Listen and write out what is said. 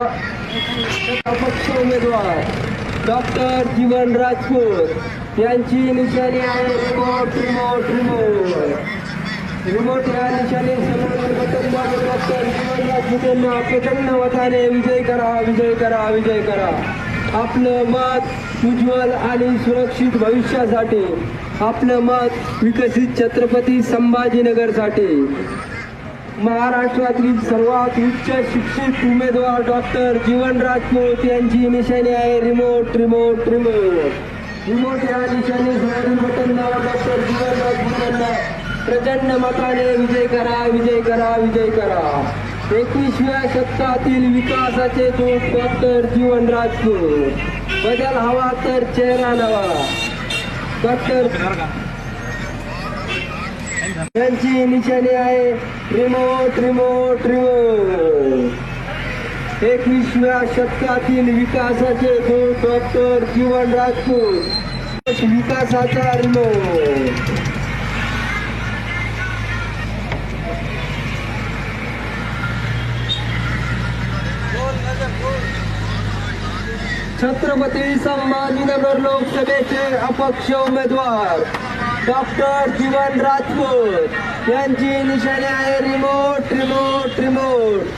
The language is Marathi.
अपक्ष उमेदवार डॉक्टर जीवन राजपूत यांची निशाणी आहे रिमोट रिमोट रिमोट रिमोट या निशाणी समोर बटन दाबून डॉक्टर जीवन राजपूत यांना प्रचंड मताने विजय करा विजय करा विजय करा. आपलं मत उज्ज्वल आणि सुरक्षित भविष्यासाठी, आपलं मत विकसित छत्रपती संभाजीनगरसाठी. महाराष्ट्रातील सर्वात उच्च शिक्षित उमेदवार डॉक्टर जीवन राजपूत यांची निशाणी आहे रिमोट रिमोट रिमोट रिमोट या निशाणी समोरील बटन दाबून डॉक्टर जीवन राजपूत यांना प्रचंड मताने विजय करा विजय करा विजय करा. 21व्या शतकातील विकासाचे दूत डॉक्टर जीवन राजपूत. बदल हवा तर चेहरा नवा. डॉक्टर यांची निशाणी आहे रिमोट रिमोट रिमोट. 21व्या शतकातील विकासाचे दूत डॉक्टर जीवन राजपूत. विकासाचा रिमोट. छत्रपती संभाजीनगर लोकसभेचे अपक्ष उमेदवार डॉक्टर जीवन राजपूत यांची निशाणी आहे रिमोट रिमोट रिमोट.